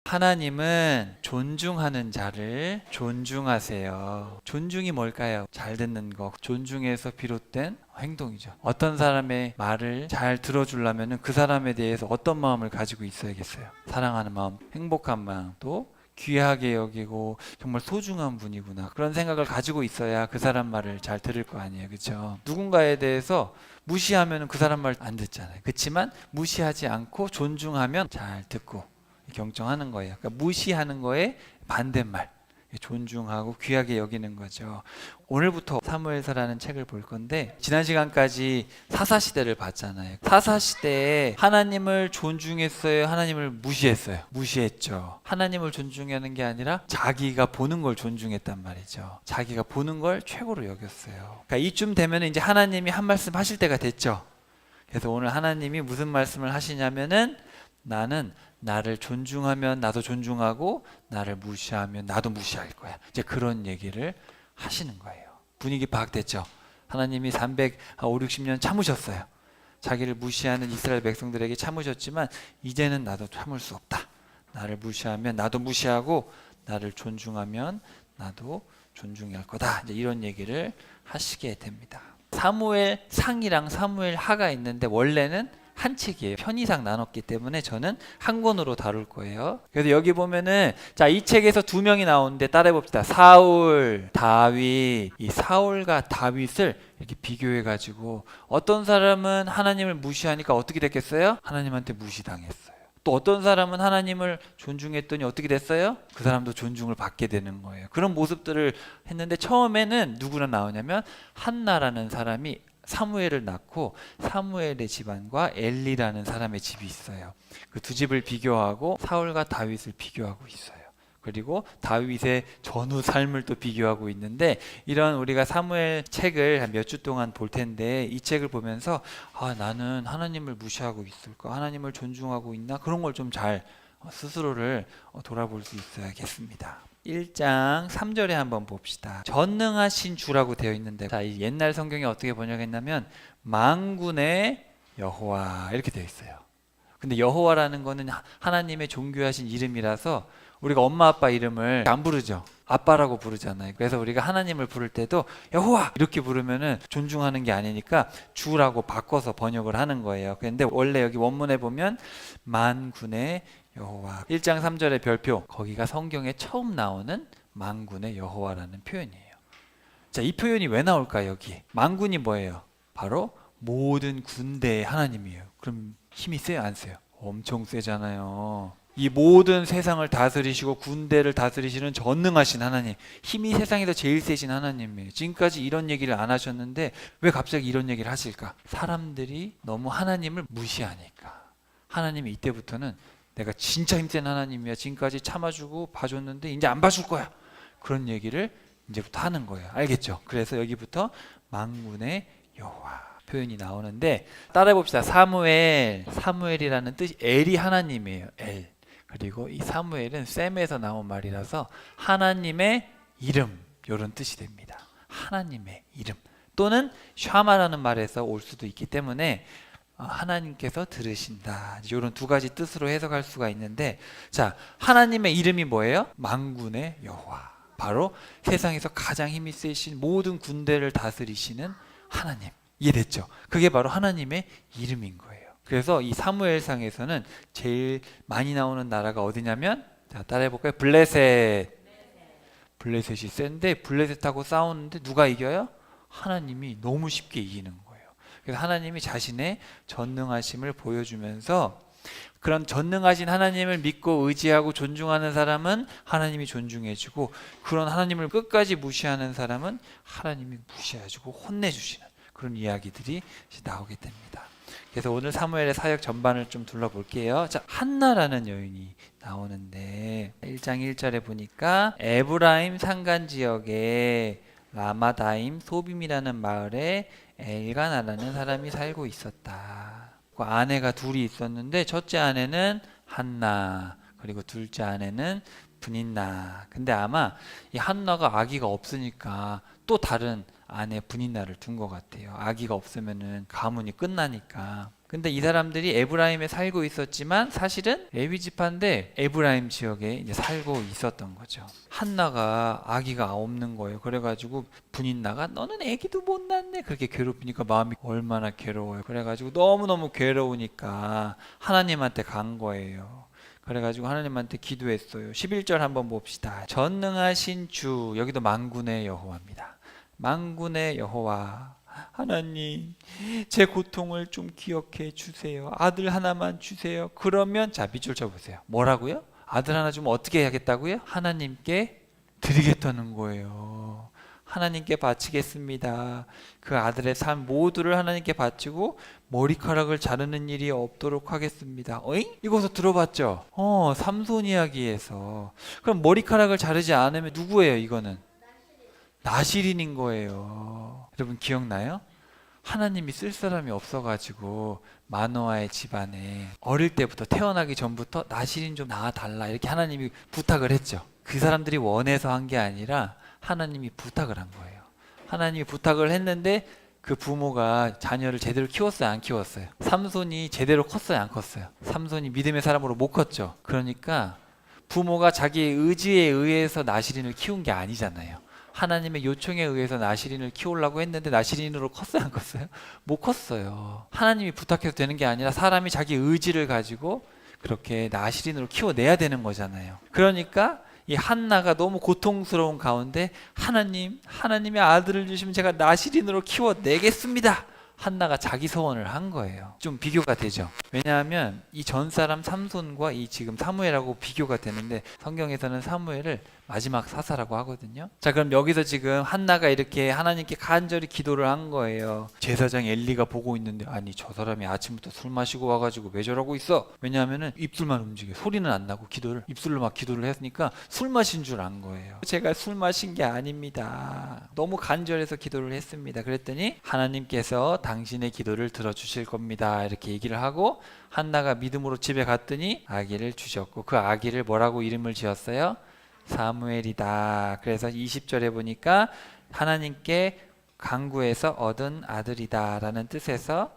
하나님은 존중하는 자를 존중하세요. 존중이 뭘까요? 잘 듣는 것, 존중에서 비롯된 행동이죠. 어떤 사람의 말을 잘 들어주려면 그 사람에 대해서 어떤 마음을 가지고 있어야겠어요? 사랑하는 마음, 행복한 마음, 또 귀하게 여기고 정말 소중한 분이구나, 그런 생각을 가지고 있어야 그 사람 말을 잘 들을 거 아니에요. 그렇죠? 누군가에 대해서 무시하면 그 사람 말 안 듣잖아요. 그렇지만 무시하지 않고 존중하면 잘 듣고 경청하는 거예요. 그러니까 무시하는 거에 반대말, 존중하고 귀하게 여기는 거죠. 오늘부터 사무엘서라는 책을 볼 건데, 지난 시간까지 사사시대를 봤잖아요. 사사시대에 하나님을 존중했어요? 하나님을 무시했어요? 무시했죠. 하나님을 존중하는 게 아니라 자기가 보는 걸 존중했단 말이죠. 자기가 보는 걸 최고로 여겼어요. 그러니까 이쯤 되면 이제 하나님이 한 말씀 하실 때가 됐죠. 그래서 오늘 하나님이 무슨 말씀을 하시냐면은, 나는 나를 존중하면 나도 존중하고 나를 무시하면 나도 무시할 거야. 이제 그런 얘기를 하시는 거예요. 분위기 파악됐죠? 하나님이 360년 참으셨어요. 자기를 무시하는 이스라엘 백성들에게 참으셨지만 이제는 나도 참을 수 없다. 나를 무시하면 나도 무시하고 나를 존중하면 나도 존중할 거다. 이제 이런 얘기를 하시게 됩니다. 사무엘 상이랑 사무엘 하가 있는데 원래는 한 책이에요. 편의상 나눴기 때문에 저는 한 권으로 다룰 거예요. 그래서 여기 보면은, 자, 이 책에서 두 명이 나오는데 따라해 봅시다. 사울, 다윗. 이 사울과 다윗을 이렇게 비교해 가지고 어떤 사람은 하나님을 무시하니까 어떻게 됐겠어요? 하나님한테 무시당했어요. 또 어떤 사람은 하나님을 존중했더니 어떻게 됐어요? 그 사람도 존중을 받게 되는 거예요. 그런 모습들을 했는데, 처음에는 누구나 나오냐면 한나라는 사람이 사무엘을 낳고 사무엘의 집안과 엘리라는 사람의 집이 있어요. 그 두 집을 비교하고 사울과 다윗을 비교하고 있어요. 그리고 다윗의 전후 삶을 또 비교하고 있는데, 이런 우리가 사무엘 책을 한 몇 주 동안 볼 텐데, 이 책을 보면서 나는 하나님을 무시하고 있을까? 하나님을 존중하고 있나? 그런 걸 좀 잘 스스로를 돌아볼 수 있어야겠습니다. 1장 3절에 한번 봅시다. 전능하신 주라고 되어 있는데, 자, 이 옛날 성경에 어떻게 번역했냐면 만군의 여호와 이렇게 되어 있어요. 근데 여호와라는 거는 하나님의 존귀하신 이름이라서 우리가 엄마 아빠 이름을 안 부르죠. 아빠라고 부르잖아요. 그래서 우리가 하나님을 부를 때도 여호와 이렇게 부르면은 존중하는 게 아니니까 주라고 바꿔서 번역을 하는 거예요. 그런데 원래 여기 원문에 보면 만군의 여호와, 1장 3절의 별표, 거기가 성경에 처음 나오는 만군의 여호와라는 표현이에요. 자, 이 표현이 왜 나올까? 여기 만군이 뭐예요? 바로 모든 군대의 하나님이에요. 그럼 힘이 세요, 안 세요? 엄청 세잖아요. 이 모든 세상을 다스리시고 군대를 다스리시는 전능하신 하나님, 힘이 세상에서 제일 세신 하나님이에요. 지금까지 이런 얘기를 안 하셨는데 왜 갑자기 이런 얘기를 하실까? 사람들이 너무 하나님을 무시하니까. 하나님이 이때부터는 내가 진짜 힘센 하나님이야, 지금까지 참아주고 봐줬는데 이제 안 봐줄 거야, 그런 얘기를 이제부터 하는 거예요. 알겠죠? 그래서 여기부터 만군의 여호와 표현이 나오는데, 따라해 봅시다. 사무엘이라는 뜻이 엘이 하나님이에요. 엘. 그리고 이 사무엘은 셈에서 나온 말이라서 하나님의 이름, 이런 뜻이 됩니다. 하나님의 이름, 또는 샤마라는 말에서 올 수도 있기 때문에 하나님께서 들으신다, 이런 두 가지 뜻으로 해석할 수가 있는데, 자, 하나님의 이름이 뭐예요? 만군의 여호와, 바로 세상에서 가장 힘이 세신 모든 군대를 다스리시는 하나님. 이해됐죠? 그게 바로 하나님의 이름인 거예요. 그래서 이 사무엘상에서는 제일 많이 나오는 나라가 어디냐면, 자, 따라해볼까요? 블레셋. 블레셋이 센데 블레셋하고 싸우는데 누가 이겨요? 하나님이 너무 쉽게 이기는 거예요. 그래서 하나님이 자신의 전능하심을 보여주면서, 그런 전능하신 하나님을 믿고 의지하고 존중하는 사람은 하나님이 존중해주고, 그런 하나님을 끝까지 무시하는 사람은 하나님이 무시해주고 혼내주시는 그런 이야기들이 나오게 됩니다. 그래서 오늘 사무엘의 사역 전반을 좀 둘러볼게요. 자, 한나라는 여인이 나오는데 1장 1절에 보니까 에브라임 산간 지역에 라마다임 소빔이라는 마을에 엘가나라는 사람이 살고 있었다. 그 아내가 둘이 있었는데, 첫째 아내는 한나, 그리고 둘째 아내는 브닌나. 근데 아마 이 한나가 아기가 없으니까 또 다른 아내 브닌나를 둔 것 같아요. 아기가 없으면은 가문이 끝나니까. 근데 이 사람들이 에브라임에 살고 있었지만 사실은 레위 지파인데 에브라임 지역에 이제 살고 있었던 거죠. 한나가 아기가 없는 거예요. 그래가지고 분인나가 너는 아기도 못 낳네 그렇게 괴롭히니까 마음이 얼마나 괴로워요. 그래가지고 너무너무 괴로우니까 하나님한테 간 거예요. 그래가지고 하나님한테 기도했어요. 11절 한번 봅시다. 전능하신 주, 여기도 만군의 여호와입니다. 만군의 여호와 하나님, 제 고통을 좀 기억해 주세요. 아들 하나만 주세요. 그러면 자 밑줄 쳐보세요. 뭐라고요? 아들 하나 주면 어떻게 하겠다고요? 하나님께 드리겠다는 거예요. 하나님께 바치겠습니다. 그 아들의 삶 모두를 하나님께 바치고 머리카락을 자르는 일이 없도록 하겠습니다. 어잉? 이거서 들어봤죠? 삼손 이야기에서. 그럼 머리카락을 자르지 않으면 누구예요? 이거는 나실인인 거예요. 여러분 기억나요? 하나님이 쓸 사람이 없어가지고 마노아의 집안에 어릴 때부터 태어나기 전부터 나실인 좀 낳아달라 이렇게 하나님이 부탁을 했죠. 그 사람들이 원해서 한 게 아니라 하나님이 부탁을 한 거예요. 하나님이 부탁을 했는데 그 부모가 자녀를 제대로 키웠어요? 안 키웠어요? 삼손이 제대로 컸어요? 안 컸어요? 삼손이 믿음의 사람으로 못 컸죠. 그러니까 부모가 자기의 의지에 의해서 나실인을 키운 게 아니잖아요. 하나님의 요청에 의해서 나실인을 키우려고 했는데 나실인으로 컸어요? 안 컸어요? 못 컸어요. 하나님이 부탁해서 되는 게 아니라 사람이 자기 의지를 가지고 그렇게 나실인으로 키워내야 되는 거잖아요. 그러니까 이 한나가 너무 고통스러운 가운데 하나님의 아들을 주시면 제가 나실인으로 키워내겠습니다. 한나가 자기 소원을 한 거예요. 좀 비교가 되죠. 왜냐하면 이 전 사람 삼손과 이 지금 사무엘하고 비교가 되는데 성경에서는 사무엘을 마지막 사사라고 하거든요. 자, 그럼 여기서 지금 한나가 이렇게 하나님께 간절히 기도를 한 거예요. 제사장 엘리가 보고 있는데 아니 저 사람이 아침부터 술 마시고 와가지고 왜 저러고 있어? 왜냐하면은 입술만 움직여 소리는 안 나고 입술로 막 기도를 했으니까 술 마신 줄 안 거예요. 제가 술 마신 게 아닙니다. 너무 간절해서 기도를 했습니다. 그랬더니 하나님께서 당신의 기도를 들어주실 겁니다. 이렇게 얘기를 하고 한나가 믿음으로 집에 갔더니 아기를 주셨고 그 아기를 뭐라고 이름을 지었어요? 사무엘이다. 그래서 20절에 보니까 하나님께 간구해서 얻은 아들이다 라는 뜻에서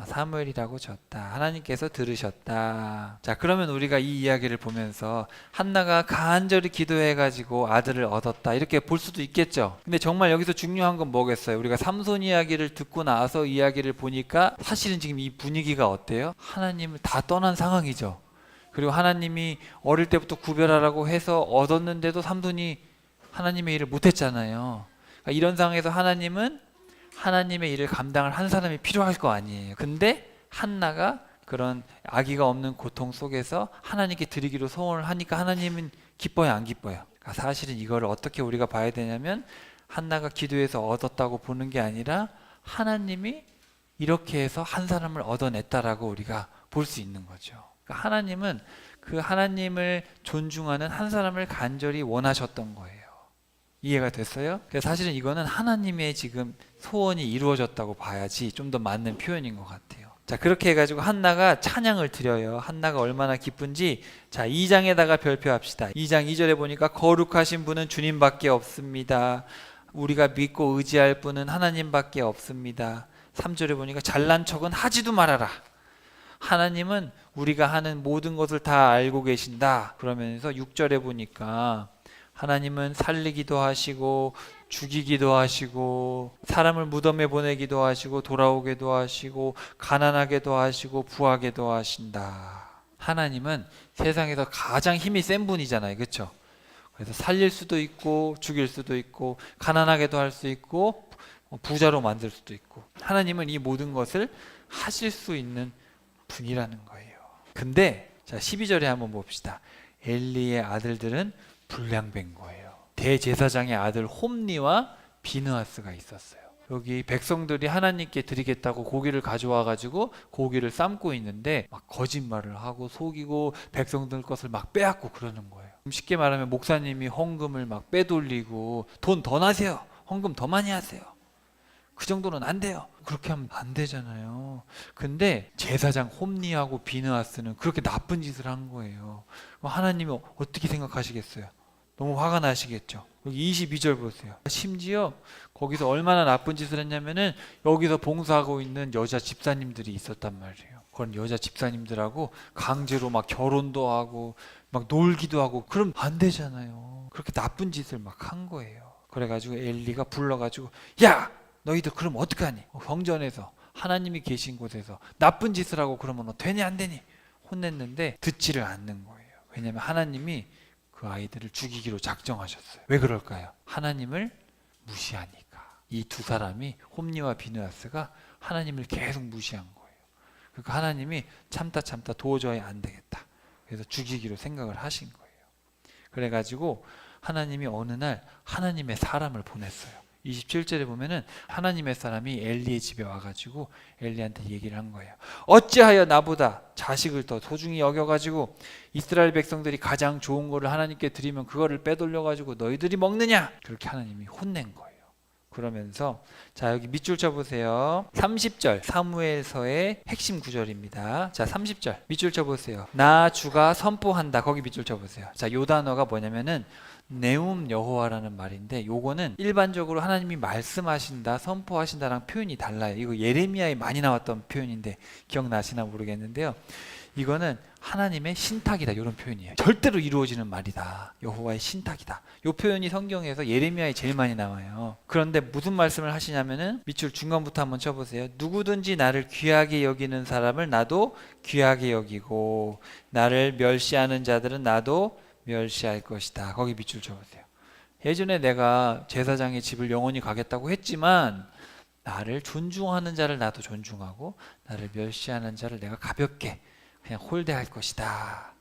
사무엘이라고 졌다. 하나님께서 들으셨다. 자, 그러면 우리가 이 이야기를 보면서 한나가 간절히 기도해가지고 아들을 얻었다 이렇게 볼 수도 있겠죠. 근데 정말 여기서 중요한 건 뭐겠어요? 우리가 삼손 이야기를 듣고 나서 이야기를 보니까 사실은 지금 이 분위기가 어때요? 하나님을 다 떠난 상황이죠. 그리고 하나님이 어릴 때부터 구별하라고 해서 얻었는데도 삼손이 하나님의 일을 못했잖아요. 그러니까 이런 상황에서 하나님은 하나님의 일을 감당할 한 사람이 필요할 거 아니에요. 근데 한나가 그런 아기가 없는 고통 속에서 하나님께 드리기로 소원을 하니까 하나님은 기뻐요, 안 기뻐요? 그러니까 사실은 이걸 어떻게 우리가 봐야 되냐면 한나가 기도해서 얻었다고 보는 게 아니라 하나님이 이렇게 해서 한 사람을 얻어냈다라고 우리가 볼 수 있는 거죠. 그러니까 하나님은 그 하나님을 존중하는 한 사람을 간절히 원하셨던 거예요. 이해가 됐어요? 그래서 사실은 이거는 하나님의 지금 소원이 이루어졌다고 봐야지 좀 더 맞는 표현인 것 같아요. 자, 그렇게 해가지고 한나가 찬양을 드려요. 한나가 얼마나 기쁜지. 자, 2장에다가 별표합시다. 2장 2절에 보니까 거룩하신 분은 주님밖에 없습니다. 우리가 믿고 의지할 분은 하나님밖에 없습니다. 3절에 보니까 잘난 척은 하지도 말아라. 하나님은 우리가 하는 모든 것을 다 알고 계신다. 그러면서 6절에 보니까 하나님은 살리기도 하시고 죽이기도 하시고 사람을 무덤에 보내기도 하시고 돌아오게도 하시고 가난하게도 하시고 부하게도 하신다. 하나님은 세상에서 가장 힘이 센 분이잖아요. 그렇죠? 그래서 살릴 수도 있고 죽일 수도 있고 가난하게도 할 수 있고 부자로 만들 수도 있고 하나님은 이 모든 것을 하실 수 있는 분이라는 거예요. 근데 자 12절에 한번 봅시다. 엘리의 아들들은 불량된 거예요. 대제사장의 아들 홈니와 비느하스가 있었어요. 여기 백성들이 하나님께 드리겠다고 고기를 가져와 가지고 고기를 삶고 있는데 막 거짓말을 하고 속이고 백성들 것을 막 빼앗고 그러는 거예요. 쉽게 말하면 목사님이 헌금을 막 빼돌리고 돈 더 나세요. 헌금 더 많이 하세요. 그 정도는 안 돼요. 그렇게 하면 안 되잖아요. 근데 제사장 홈니하고 비느하스는 그렇게 나쁜 짓을 한 거예요. 하나님이 어떻게 생각하시겠어요? 너무 화가 나시겠죠. 여기 22절 보세요. 심지어 거기서 얼마나 나쁜 짓을 했냐면은 여기서 봉사하고 있는 여자 집사님들이 있었단 말이에요. 그런 여자 집사님들하고 강제로 막 결혼도 하고 막 놀기도 하고, 그럼 안 되잖아요. 그렇게 나쁜 짓을 막 한 거예요. 그래가지고 엘리가 불러가지고, 야 너희들 그럼 어떡하니? 성전에서 하나님이 계신 곳에서 나쁜 짓을 하고 그러면 되니 안 되니? 혼냈는데 듣지를 않는 거예요. 왜냐하면 하나님이 그 아이들을 죽이기로 작정하셨어요. 왜 그럴까요? 하나님을 무시하니까. 이 두 사람이, 홈리와 비느하스가 하나님을 계속 무시한 거예요. 그러니까 하나님이 참다 도저히 안 되겠다, 그래서 죽이기로 생각을 하신 거예요. 그래가지고 하나님이 어느 날 하나님의 사람을 보냈어요. 27절에 보면은 하나님의 사람이 엘리의 집에 와가지고 엘리한테 얘기를 한 거예요. 어찌하여 나보다 자식을 더 소중히 여겨가지고 이스라엘 백성들이 가장 좋은 거를 하나님께 드리면 그거를 빼돌려가지고 너희들이 먹느냐? 그렇게 하나님이 혼낸 거예요. 그러면서 자, 여기 밑줄 쳐보세요. 30절 사무엘서의 핵심 구절입니다. 자, 30절 밑줄 쳐보세요. 나 주가 선포한다. 거기 밑줄 쳐보세요. 자, 요 단어가 뭐냐면은 네움 여호와라는 말인데, 요거는 일반적으로 하나님이 말씀하신다, 선포하신다랑 표현이 달라요. 이거 예레미야에 많이 나왔던 표현인데 기억나시나 모르겠는데요. 이거는 하나님의 신탁이다, 이런 표현이에요. 절대로 이루어지는 말이다, 여호와의 신탁이다. 이 표현이 성경에서 예레미야에 제일 많이 나와요. 그런데 무슨 말씀을 하시냐면은 밑줄 중간부터 한번 쳐보세요. 누구든지 나를 귀하게 여기는 사람을 나도 귀하게 여기고 나를 멸시하는 자들은 나도 멸시할 것이다. 거기 밑줄 쳐보세요. 예전에 내가 제사장의 집을 영원히 가겠다고 했지만 나를 존중하는 자를 나도 존중하고 나를 멸시하는 자를 내가 가볍게 그냥 홀대할 것이다,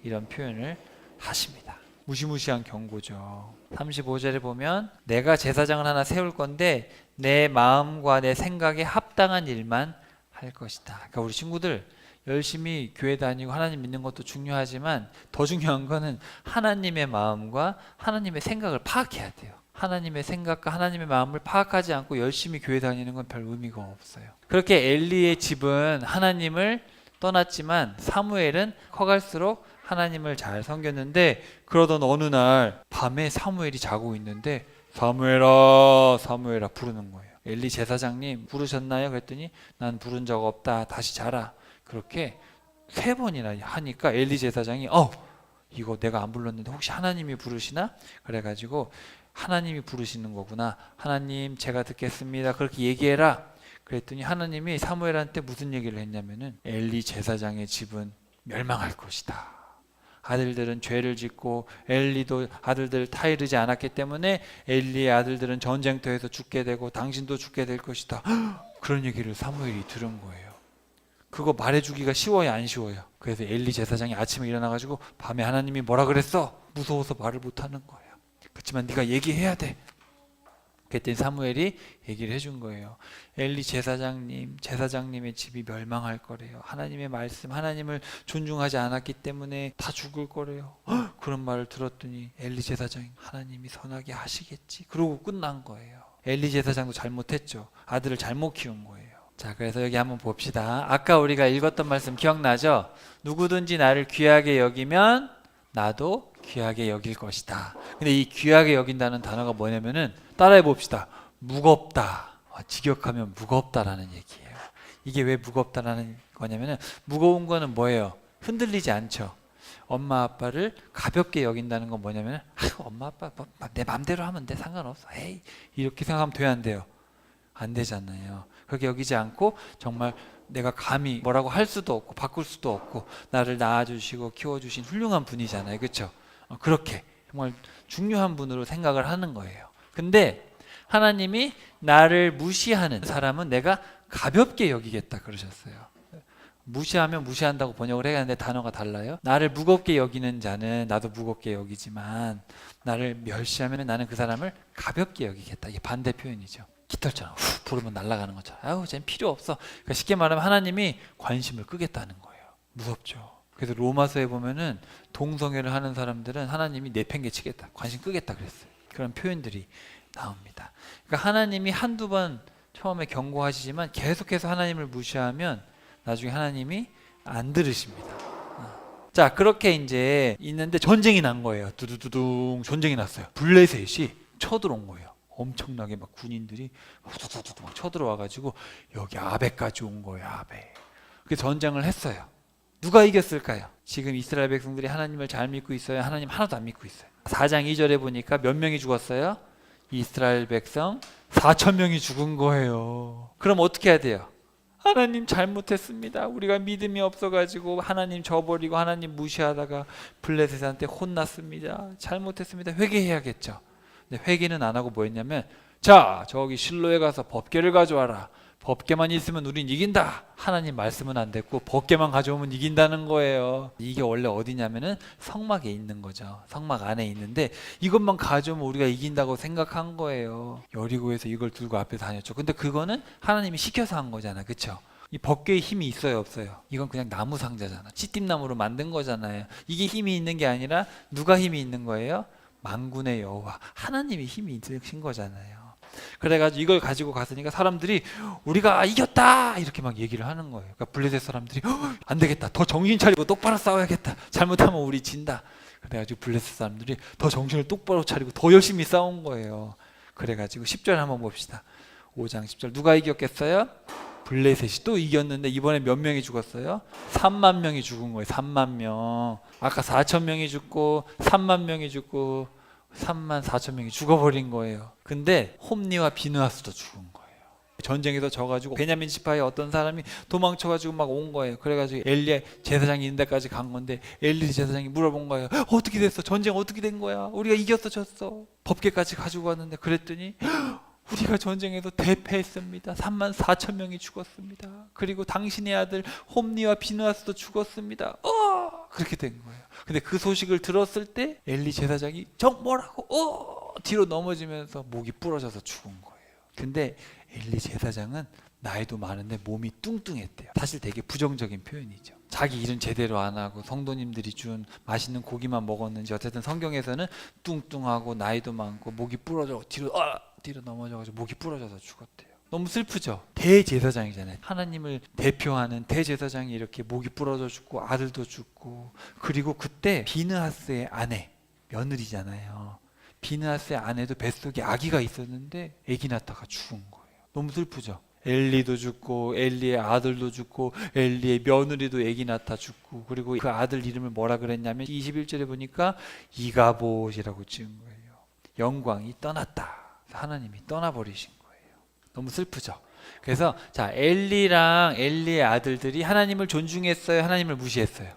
이런 표현을 하십니다. 무시무시한 경고죠. 35절에 보면 내가 제사장을 하나 세울 건데 내 마음과 내 생각에 합당한 일만 할 것이다. 그러니까 우리 친구들 열심히 교회 다니고 하나님 믿는 것도 중요하지만 더 중요한 거는 하나님의 마음과 하나님의 생각을 파악해야 돼요. 하나님의 생각과 하나님의 마음을 파악하지 않고 열심히 교회 다니는 건 별 의미가 없어요. 그렇게 엘리의 집은 하나님을 떠났지만 사무엘은 커갈수록 하나님을 잘 섬겼는데, 그러던 어느 날 밤에 사무엘이 자고 있는데 사무엘아 사무엘아 부르는 거예요. 엘리 제사장님 부르셨나요? 그랬더니 난 부른 적 없다, 다시 자라. 그렇게 3번이나 하니까 엘리 제사장이 이거 내가 안 불렀는데 혹시 하나님이 부르시나? 그래가지고 하나님이 부르시는 거구나, 하나님 제가 듣겠습니다, 그렇게 얘기해라. 그랬더니 하나님이 사무엘한테 무슨 얘기를 했냐면은 엘리 제사장의 집은 멸망할 것이다. 아들들은 죄를 짓고 엘리도 아들들을 타이르지 않았기 때문에 엘리의 아들들은 전쟁터에서 죽게 되고 당신도 죽게 될 것이다. 그런 얘기를 사무엘이 들은 거예요. 그거 말해주기가 쉬워요, 안 쉬워요? 그래서 엘리 제사장이 아침에 일어나가지고 밤에 하나님이 뭐라 그랬어? 무서워서 말을 못하는 거예요. 그렇지만 네가 얘기해야 돼. 그랬더니 사무엘이 얘기를 해준 거예요. 엘리 제사장님의 집이 멸망할 거래요. 하나님의 말씀, 하나님을 존중하지 않았기 때문에 다 죽을 거래요. 그런 말을 들었더니 엘리 제사장이 하나님이 선하게 하시겠지, 그러고 끝난 거예요. 엘리 제사장도 잘못했죠. 아들을 잘못 키운 거예요. 자, 그래서 여기 한번 봅시다. 아까 우리가 읽었던 말씀 기억나죠? 누구든지 나를 귀하게 여기면 나도 귀하게 여길 것이다. 근데 이 귀하게 여긴다는 단어가 뭐냐면은 따라해 봅시다. 무겁다. 직역하면 무겁다라는 얘기예요. 이게 왜 무겁다라는 거냐면은, 무거운 거는 뭐예요? 흔들리지 않죠. 엄마 아빠를 가볍게 여긴다는 건 뭐냐면은 엄마 아빠 내 맘대로 하면 돼, 상관없어, 에이, 이렇게 생각하면 돼요, 안 돼요? 안 되잖아요. 그렇게 여기지 않고 정말 내가 감히 뭐라고 할 수도 없고 바꿀 수도 없고 나를 낳아주시고 키워주신 훌륭한 분이잖아요, 그렇죠? 그렇게 정말 중요한 분으로 생각을 하는 거예요. 근데 하나님이 나를 무시하는 사람은 내가 가볍게 여기겠다 그러셨어요. 무시하면 무시한다고 번역을 해야 하는데 단어가 달라요. 나를 무겁게 여기는 자는 나도 무겁게 여기지만 나를 멸시하면 나는 그 사람을 가볍게 여기겠다. 이게 반대 표현이죠. 깃털처럼 후 부르면 날아가는 것처럼 아우 쟤는 필요 없어. 그러니까 쉽게 말하면 하나님이 관심을 끄겠다는 거예요. 무섭죠. 그래서 로마서에 보면은 동성애를 하는 사람들은 하나님이 내팽개치겠다, 관심 끄겠다 그랬어요. 그런 표현들이 나옵니다. 그러니까 하나님이 한두 번 처음에 경고하시지만 계속해서 하나님을 무시하면 나중에 하나님이 안 들으십니다. 자, 그렇게 이제 있는데 전쟁이 난 거예요. 두두두둥 전쟁이 났어요. 블레셋이 쳐들어온 거예요. 엄청나게 막 군인들이 후두두두 막 쳐들어와가지고 여기 아베까지 온 거예요. 아베. 그래서 전쟁을 했어요. 누가 이겼을까요? 지금 이스라엘 백성들이 하나님을 잘 믿고 있어요? 하나님 하나도 안 믿고 있어요? 4장 2절에 보니까 몇 명이 죽었어요? 이스라엘 백성 4천 명이 죽은 거예요. 그럼 어떻게 해야 돼요? 하나님 잘못했습니다. 우리가 믿음이 없어가지고 하나님 저버리고 하나님 무시하다가 블레셋한테 혼났습니다. 잘못했습니다. 회개해야겠죠. 근데 회개는 안 하고 뭐 했냐면, 자, 저기 실로에 가서 법궤를 가져와라. 법궤만 있으면 우린 이긴다. 하나님 말씀은 안 됐고 법궤만 가져오면 이긴다는 거예요. 이게 원래 어디냐면은 성막에 있는 거죠. 성막 안에 있는데 이것만 가져오면 우리가 이긴다고 생각한 거예요. 여리고에서 이걸 들고 앞에 다녔죠. 근데 그거는 하나님이 시켜서 한 거잖아. 그쵸? 이 법궤에 힘이 있어요, 없어요? 이건 그냥 나무 상자잖아. 찌띠나무로 만든 거잖아요. 이게 힘이 있는 게 아니라 누가 힘이 있는 거예요? 만군의 여호와 하나님이 힘이 있으신 거잖아요. 그래가지고 이걸 가지고 갔으니까 사람들이 우리가 이겼다 이렇게 막 얘기를 하는 거예요. 그러니까 블레셋 사람들이 안 되겠다, 더 정신 차리고 똑바로 싸워야겠다, 잘못하면 우리 진다. 그래가지고 블레셋 사람들이 더 정신을 똑바로 차리고 더 열심히 싸운 거예요. 그래가지고 10절 한번 봅시다. 5장 10절 누가 이겼겠어요? 블레셋이 또 이겼는데 이번에 몇 명이 죽었어요? 3만 명이 죽은 거예요. 3만 명. 아까 4천 명이 죽고 3만 명이 죽고 3만 4천 명이 죽어버린 거예요. 근데 홈니와 비느하스도 죽은 거예요. 전쟁에서 져가지고 베냐민 지파의 어떤 사람이 도망쳐가지고 막 온 거예요. 그래가지고 엘리 제사장이 있는 데까지 간 건데 엘리 제사장이 물어본 거예요. 어떻게 됐어? 전쟁 어떻게 된 거야? 우리가 이겼어 졌어? 법궤까지 가지고 왔는데. 그랬더니 우리가 전쟁에서 대패했습니다. 3만 4천 명이 죽었습니다. 그리고 당신의 아들 홈니와 비느하스도 죽었습니다. 그렇게 된 거예요. 근데 그 소식을 들었을 때 엘리 제사장이 뭐라고 뒤로 넘어지면서 목이 부러져서 죽은 거예요. 근데 엘리 제사장은 나이도 많은데 몸이 뚱뚱했대요. 사실 되게 부정적인 표현이죠. 자기 일은 제대로 안 하고 성도님들이 준 맛있는 고기만 먹었는지 어쨌든 성경에서는 뚱뚱하고 나이도 많고 목이 부러져 뒤로 넘어져가지고 목이 부러져서 죽었대요. 너무 슬프죠. 대제사장이잖아요. 하나님을 대표하는 대제사장이 이렇게 목이 부러져 죽고 아들도 죽고, 그리고 그때 비느하스의 아내, 며느리잖아요. 비느하스의 아내도 뱃속에 아기가 있었는데 아기 낳다가 죽은 거예요. 너무 슬프죠. 엘리도 죽고 엘리의 아들도 죽고 엘리의 며느리도 아기 낳다 죽고, 그리고 그 아들 이름을 뭐라 그랬냐면 21절에 보니까 이가봇이라고 지은 거예요. 영광이 떠났다. 하나님이 떠나버리신 거예요. 너무 슬프죠. 그래서 자, 엘리랑 엘리의 아들들이 하나님을 존중했어요, 하나님을 무시했어요?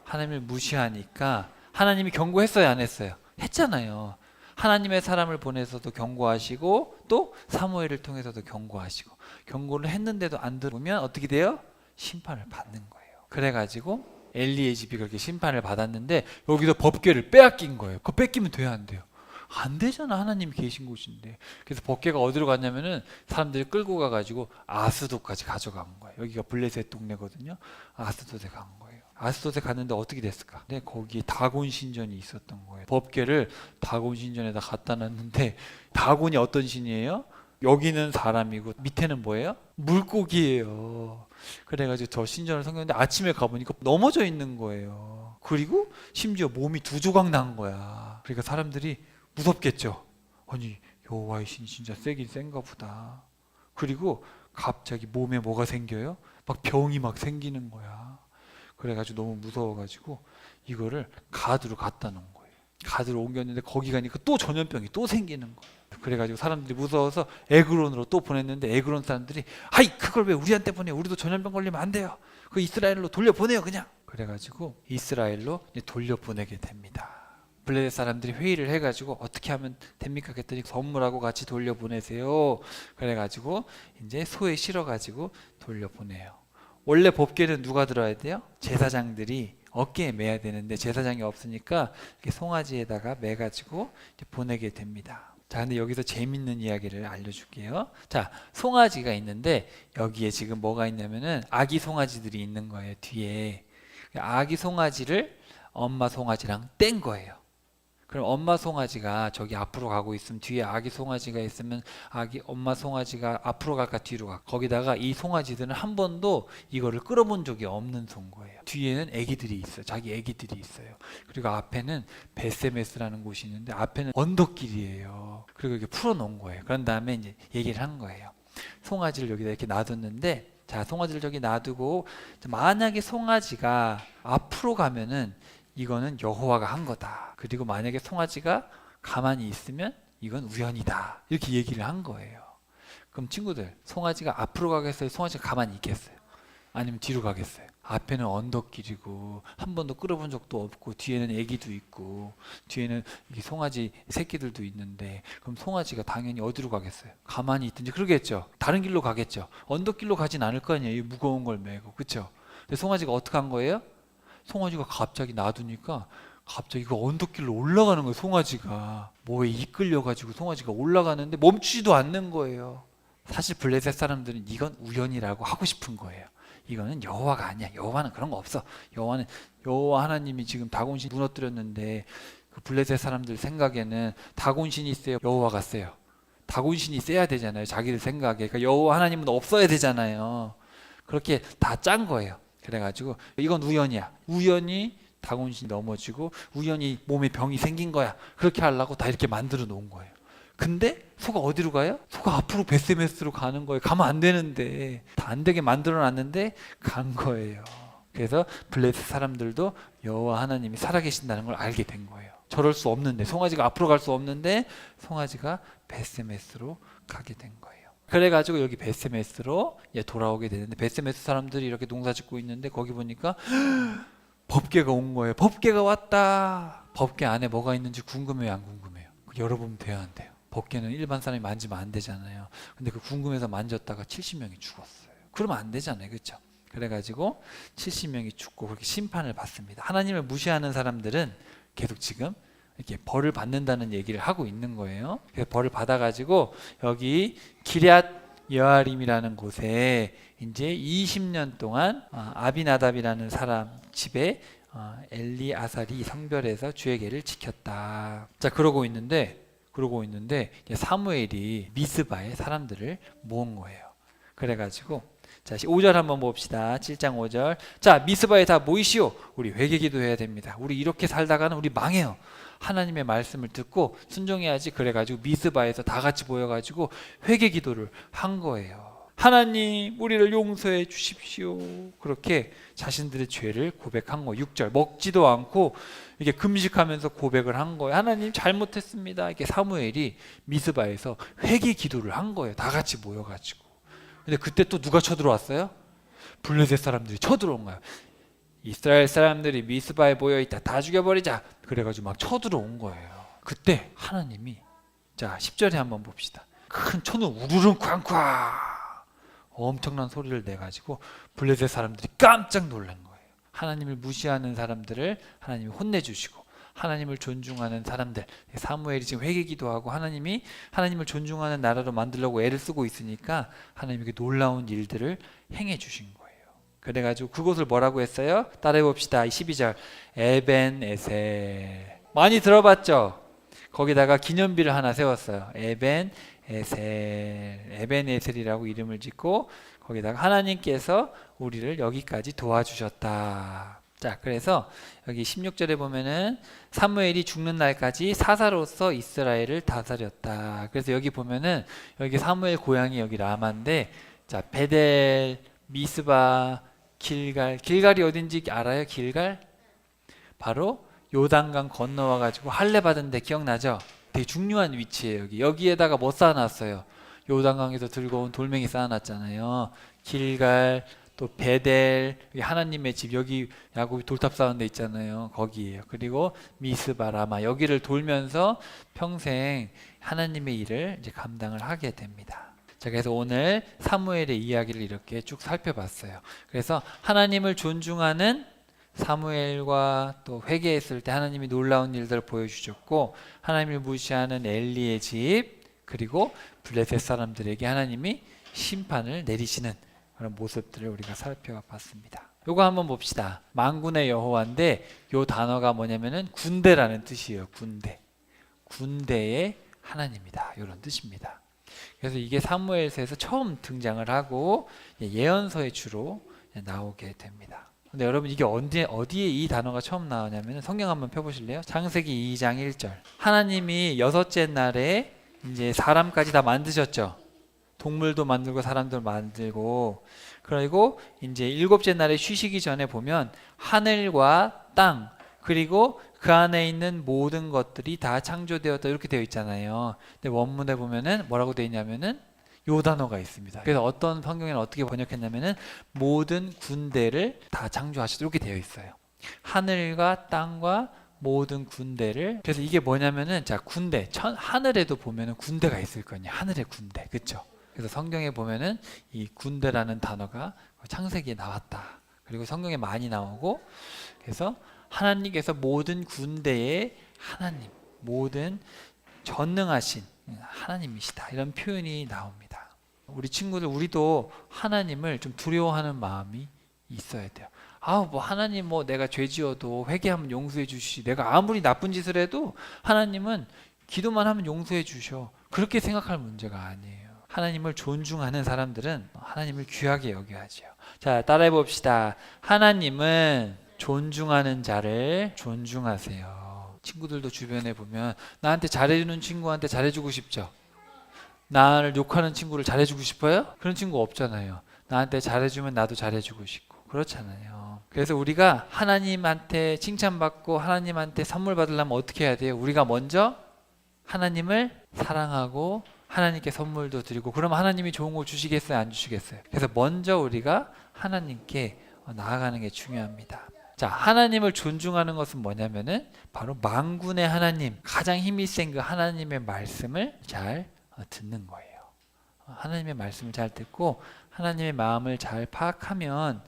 하나님을 무시하니까 하나님이 경고했어요, 안 했어요? 했잖아요. 하나님의 사람을 보내서도 경고하시고 또 사무엘을 통해서도 경고하시고, 경고를 했는데도 안 들으면 어떻게 돼요? 심판을 받는 거예요. 그래가지고 엘리의 집이 그렇게 심판을 받았는데 여기서 법궤를 빼앗긴 거예요. 그거 뺏기면 돼요, 안 돼요? 안 되잖아. 하나님이 계신 곳인데. 그래서 법궤가 어디로 갔냐면은 사람들이 끌고 가가지고 아스돗까지 가져간 거예요. 여기가 블레셋 동네거든요. 아스돗에 간 거예요. 아스돗에 갔는데 어떻게 됐을까? 네, 거기에 다곤 신전이 있었던 거예요. 법궤를 다곤 신전에다 갖다 놨는데 다곤이 어떤 신이에요? 여기는 사람이고 밑에는 뭐예요? 물고기예요. 그래가지고 저 신전을 섬겼는데 아침에 가보니까 넘어져 있는 거예요. 그리고 심지어 몸이 2조각 난 거야. 그러니까 사람들이 무섭겠죠. 아니, 여호와의 신이 진짜 세긴 센가 보다. 그리고 갑자기 몸에 뭐가 생겨요? 막 병이 막 생기는 거야. 그래가지고 너무 무서워가지고 이거를 가드로 갖다 놓은 거예요. 가드로 옮겼는데 거기 가니까 또 전염병이 또 생기는 거예요. 그래가지고 사람들이 무서워서 에그론으로 또 보냈는데 에그론 사람들이 아이, 그걸 왜 우리한테 보내? 우리도 전염병 걸리면 안 돼요. 그 이스라엘로 돌려보내요 그냥. 그래가지고 이스라엘로 돌려보내게 됩니다. 블레셋 사람들이 회의를 해가지고 어떻게 하면 됩니까? 그랬더니 선물하고 같이 돌려보내세요. 그래가지고 이제 소에 실어가지고 돌려보내요. 원래 법궤는 누가 들어야 돼요? 제사장들이 어깨에 매야 되는데 제사장이 없으니까 이렇게 송아지에다가 매가지고 보내게 됩니다. 자, 근데 여기서 재밌는 이야기를 알려줄게요. 자, 송아지가 있는데 여기에 지금 뭐가 있냐면은 아기 송아지들이 있는 거예요, 뒤에. 아기 송아지를 엄마 송아지랑 뗀 거예요. 그럼 엄마 송아지가 저기 앞으로 가고 있으면 뒤에 아기 송아지가 있으면 엄마 송아지가 앞으로 갈까 뒤로 갈까? 거기다가 이 송아지들은 한 번도 이거를 끌어본 적이 없는 송 거예요. 뒤에는 애기들이 있어요. 자기 애기들이 있어요. 그리고 앞에는 베세메스라는 곳이 있는데 앞에는 언덕길이에요. 그리고 이렇게 풀어놓은 거예요. 그런 다음에 이제 얘기를 한 거예요. 송아지를 여기다 이렇게 놔뒀는데, 자, 송아지를 저기 놔두고 만약에 송아지가 앞으로 가면은 이거는 여호와가 한 거다. 그리고 만약에 송아지가 가만히 있으면 이건 우연이다. 이렇게 얘기를 한 거예요. 그럼 친구들, 송아지가 앞으로 가겠어요? 송아지가 가만히 있겠어요? 아니면 뒤로 가겠어요? 앞에는 언덕길이고 한 번도 끌어본 적도 없고 뒤에는 애기도 있고 뒤에는 이 송아지 새끼들도 있는데, 그럼 송아지가 당연히 어디로 가겠어요? 가만히 있든지 그러겠죠. 다른 길로 가겠죠. 언덕길로 가진 않을 거 아니에요. 이 무거운 걸 메고. 그렇죠? 근데 송아지가 어떻게 한 거예요? 송아지가 갑자기 놔두니까 갑자기 그 언덕길로 올라가는 거예요. 송아지가 뭐에 이끌려가지고 송아지가 올라가는데 멈추지도 않는 거예요. 사실 블레셋 사람들은 이건 우연이라고 하고 싶은 거예요. 이거는 여호와가 아니야. 여호와는 그런 거 없어. 여호와 하나님이 지금 다곤신 무너뜨렸는데 그 블레셋 사람들 생각에는 다곤신이 세요, 여호와가 세요? 다곤신이 세야 되잖아요. 자기들 생각에. 그러니까 여호와 하나님은 없어야 되잖아요. 그렇게 다 짠 거예요. 그래가지고 이건 우연이야. 우연히 다곤신이 넘어지고 우연히 몸에 병이 생긴 거야. 그렇게 하려고 다 이렇게 만들어 놓은 거예요. 근데 소가 어디로 가요? 소가 앞으로 베세메스로 가는 거예요. 가면 안 되는데 다 안 되게 만들어 놨는데 간 거예요. 그래서 블레셋 사람들도 여호와 하나님이 살아계신다는 걸 알게 된 거예요. 저럴 수 없는데, 송아지가 앞으로 갈 수 없는데 송아지가 베세메스로 가게 된 거예요. 그래가지고 여기 베세메스로 돌아오게 되는데, 베세메스 사람들이 이렇게 농사 짓고 있는데 거기 보니까 법궤가 온 거예요. 법궤가 왔다. 법궤 안에 뭐가 있는지 궁금해요, 안 궁금해요? 열어보면 돼요, 안 돼요? 법궤는 일반 사람이 만지면 안 되잖아요. 근데 그 궁금해서 만졌다가 70명이 죽었어요. 그러면 안 되잖아요, 그렇죠? 그래가지고 70명이 죽고 그렇게 심판을 받습니다. 하나님을 무시하는 사람들은 계속 지금 이렇게 벌을 받는다는 얘기를 하고 있는 거예요. 그래서 벌을 받아가지고 여기 기럇 여아림이라는 곳에 이제 20년 동안 아비나답이라는 사람 집에 엘리아살이 성별해서 주의 계를 지켰다. 자, 그러고 있는데 사무엘이 미스바에 사람들을 모은 거예요. 그래가지고 자, 5절 한번 봅시다. 7장 5절. 자, 미스바에 다 모이시오. 우리 회개 기도해야 됩니다. 우리 이렇게 살다가는 우리 망해요. 하나님의 말씀을 듣고 순종해야지. 그래가지고 미스바에서 다 같이 모여가지고 회개 기도를 한 거예요. 하나님, 우리를 용서해 주십시오. 그렇게 자신들의 죄를 고백한 거예요. 6절. 먹지도 않고 이게 금식하면서 고백을 한 거예요. 하나님, 잘못했습니다. 이렇게 사무엘이 미스바에서 회개 기도를 한 거예요. 다 같이 모여가지고. 근데 그때 또 누가 쳐들어왔어요? 블레셋 사람들이 쳐들어온 거예요. 이스라엘 사람들이 미스바에 모여있다. 다 죽여버리자. 그래가지고 막 쳐들어온 거예요. 그때 하나님이, 자, 10절에 한번 봅시다. 큰 천을 우르릉 쾅쾅 엄청난 소리를 내가지고 블레셋 사람들이 깜짝 놀란 거예요. 하나님을 무시하는 사람들을 하나님이 혼내주시고, 하나님을 존중하는 사람들, 사무엘이 지금 회개기도 하고 하나님을 존중하는 나라로 만들려고 애를 쓰고 있으니까 하나님에게 놀라운 일들을 행해 주신 거예요. 그래가지고 그곳을 뭐라고 했어요? 따라해 봅시다. 12절. 에벤에셀. 많이 들어봤죠? 거기다가 기념비를 하나 세웠어요. 에벤에셀이라고 이름을 짓고 거기다가 하나님께서 우리를 여기까지 도와주셨다. 자, 그래서 여기 16절에 보면은 사무엘이 죽는 날까지 사사로서 이스라엘을 다스렸다. 그래서 여기 보면은 여기 사무엘 고향이 여기 라마인데, 자, 베델, 미스바, 길갈이 어딘지 알아요? 길갈? 바로 요단강 건너와 가지고 할례 받은 데 기억나죠? 되게 중요한 위치예요. 여기에다가 뭐 쌓아놨어요? 요단강에서 들고 온 돌멩이 쌓아놨잖아요. 길갈, 또 베델, 하나님의 집, 여기 야곱이 돌탑 쌓은 데 있잖아요. 거기에요. 그리고 미스바, 라마, 여기를 돌면서 평생 하나님의 일을 이제 감당을 하게 됩니다. 자, 그래서 오늘 사무엘의 이야기를 이렇게 쭉 살펴봤어요. 그래서 하나님을 존중하는 사무엘과 또 회개했을 때 하나님이 놀라운 일들을 보여주셨고, 하나님을 무시하는 엘리의 집, 그리고 블레셋 사람들에게 하나님이 심판을 내리시는 그런 모습들을 우리가 살펴봤습니다. 요거 한번 봅시다. 만군의 여호와인데 요 단어가 뭐냐면은 군대라는 뜻이에요. 군대. 군대의 하나님이다. 이런 뜻입니다. 그래서 이게 사무엘서에서 처음 등장을 하고 예언서에 주로 나오게 됩니다. 근데 여러분 이게 어디에 이 단어가 처음 나오냐면 성경 한번 펴보실래요? 창세기 2장 1절. 하나님이 여섯째 날에 이제 사람까지 다 만드셨죠. 동물도 만들고 사람도 만들고, 그리고 이제 일곱째 날에 쉬시기 전에 보면 하늘과 땅 그리고 그 안에 있는 모든 것들이 다 창조되었다 이렇게 되어 있잖아요. 근데 원문에 보면은 뭐라고 되어 있냐면은 요 단어가 있습니다. 그래서 어떤 성경에는 어떻게 번역했냐면은 모든 군대를 다 창조하셨다 이렇게 되어 있어요. 하늘과 땅과 모든 군대를. 그래서 이게 뭐냐면은 자 군대 하늘에도 보면은 군대가 있을 거냐. 하늘의 군대, 그렇죠? 그래서 성경에 보면은 이 군대라는 단어가 창세기에 나왔다. 그리고 성경에 많이 나오고, 그래서 하나님께서 모든 군대의 하나님, 모든 전능하신 하나님이시다 이런 표현이 나옵니다. 우리 친구들, 우리도 하나님을 좀 두려워하는 마음이 있어야 돼요. 뭐 하나님 내가 죄 지어도 회개하면 용서해 주시. 내가 아무리 나쁜 짓을 해도 하나님은 기도만 하면 용서해 주셔. 그렇게 생각할 문제가 아니에요. 하나님을 존중하는 사람들은 하나님을 귀하게 여겨야죠. 자, 따라해 봅시다. 하나님은 존중하는 자를 존중하세요. 친구들도 주변에 보면 나한테 잘해주는 친구한테 잘해주고 싶죠? 나를 욕하는 친구를 잘해주고 싶어요? 그런 친구 없잖아요. 나한테 잘해주면 나도 잘해주고 싶고 그렇잖아요. 그래서 우리가 하나님한테 칭찬받고 하나님한테 선물 받으려면 어떻게 해야 돼요? 우리가 먼저 하나님을 사랑하고 하나님께 선물도 드리고, 그러면 하나님이 좋은 걸 주시겠어요? 안 주시겠어요? 그래서 먼저 우리가 하나님께 나아가는 게 중요합니다. 자, 하나님을 존중하는 것은 뭐냐면은 바로 만군의 하나님, 가장 힘이 센 그 하나님의 말씀을 잘 듣는 거예요. 하나님의 말씀을 잘 듣고 하나님의 마음을 잘 파악하면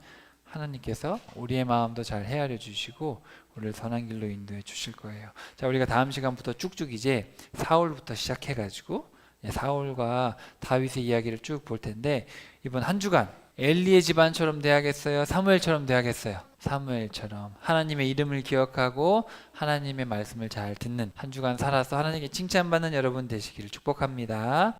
하나님께서 우리의 마음도 잘 헤아려 주시고 우리를 선한 길로 인도해 주실 거예요. 자, 우리가 다음 시간부터 쭉쭉 이제 사울부터 시작해 가지고 사울과 다윗의 이야기를 쭉 볼 텐데, 이번 한 주간 엘리의 집안처럼 돼야겠어요? 사무엘처럼 돼야겠어요? 사무엘처럼 하나님의 이름을 기억하고 하나님의 말씀을 잘 듣는 한 주간 살아서 하나님께 칭찬받는 여러분 되시기를 축복합니다.